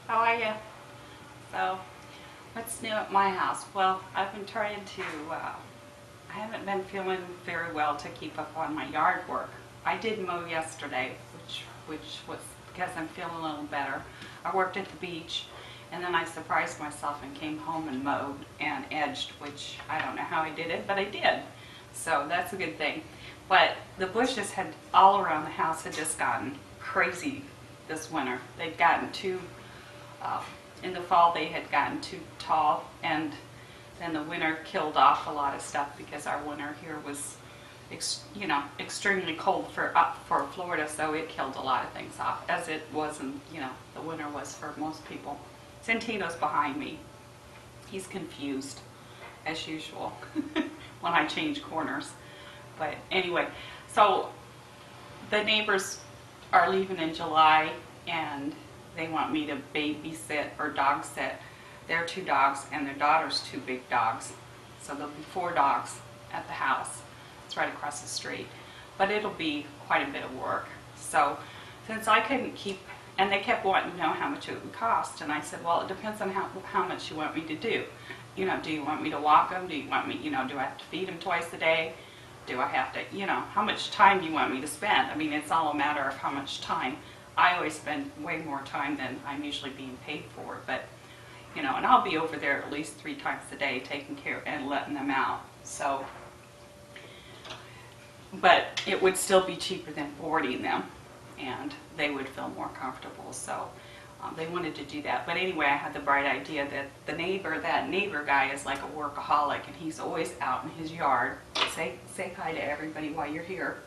How are you? So, what's new at my house? Well, I've been trying to, I haven't been feeling very well to keep up on my yard work. I did mow yesterday, which was because I'm feeling a little better. I worked at the beach, and then I surprised myself and came home and mowed and edged, which I don't know how I did it, but I did. So that's a good thing. But the bushes had all around the house had just gotten crazy this winter. They'd gotten too in the fall they had gotten too tall, and then the winter killed off a lot of stuff because our winter here was extremely cold for Florida, so it killed a lot of things off, as it was in the winter was for most people. Santino's behind me. He's confused as usual when I change corners. But anyway, so the neighbors are leaving in July, and they want me to babysit or dog sit their two dogs and their daughter's two big dogs. So there'll be 4 dogs at the house. It's right across the street. But it'll be quite a bit of work. So since I couldn't keep, and they kept wanting to know how much it would cost, and I said, well, it depends on how much you want me to do. Do you want me to walk them? Do you want me, do I have to feed them twice a day? Do I have to, how much time do you want me to spend? I mean, it's all a matter of how much time. I always spend way more time than I'm usually being paid for, but, and I'll be over there at least 3 times a day taking care and letting them out. So, but it would still be cheaper than boarding them, and they would feel more comfortable. So they wanted to do that. But anyway, I had the bright idea that that neighbor guy is like a workaholic, and he's always out in his yard. Say hi to everybody while you're here.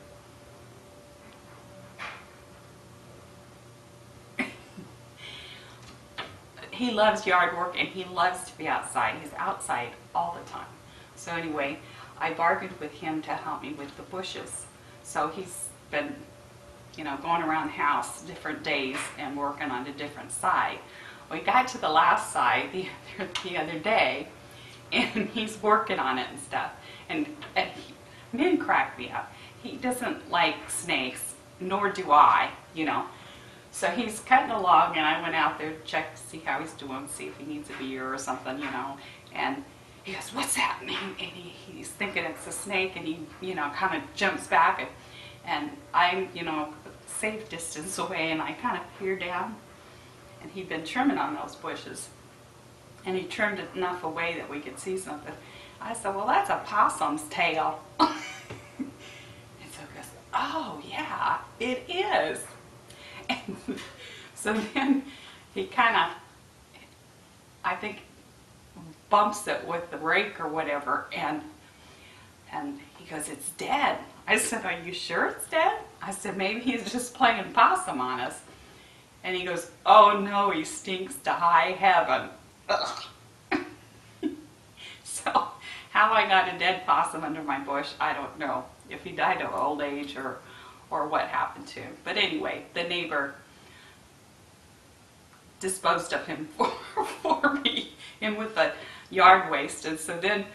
He loves yard work, and he loves to be outside. He's outside all the time. So anyway, I bargained with him to help me with the bushes. So he's been, going around the house different days and working on a different side. We got to the last side the other day, and he's working on it and stuff. And men crack me up. He doesn't like snakes, nor do I, So he's cutting a log, and I went out there to check to see how he's doing, see if he needs a beer or something, And he goes, "What's that?" And he's thinking it's a snake, and he, kind of jumps back, and I'm, safe distance away, and I kind of peer down, and he'd been trimming on those bushes, and he trimmed it enough away that we could see something. I said, "Well, that's a possum's tail." And so he goes, "Oh yeah, it is." And so then he kind of, I think, bumps it with the rake or whatever, and he goes, "It's dead." I said, "Are you sure it's dead?" I said, "Maybe he's just playing possum on us." And he goes, "Oh no, he stinks to high heaven." Ugh. So how I got a dead possum under my bush, I don't know. If he died of old age or what happened to him. But anyway, the neighbor disposed of him for me, and with the yard waste. And so then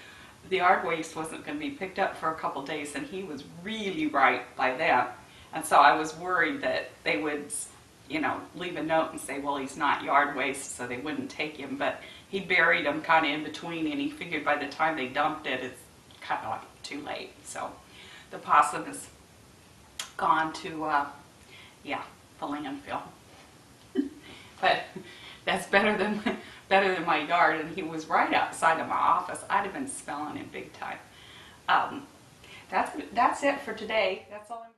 the yard waste wasn't going to be picked up for a couple days, and he was really right by that. And so I was worried that they would, leave a note and say, well, he's not yard waste, so they wouldn't take him. But he buried him kind of in between, and he figured by the time they dumped it, it's kind of like too late. So the possum is gone to, the landfill. But that's better than my yard, and he was right outside of my office. I'd have been smelling him big time. That's it for today. That's all I'm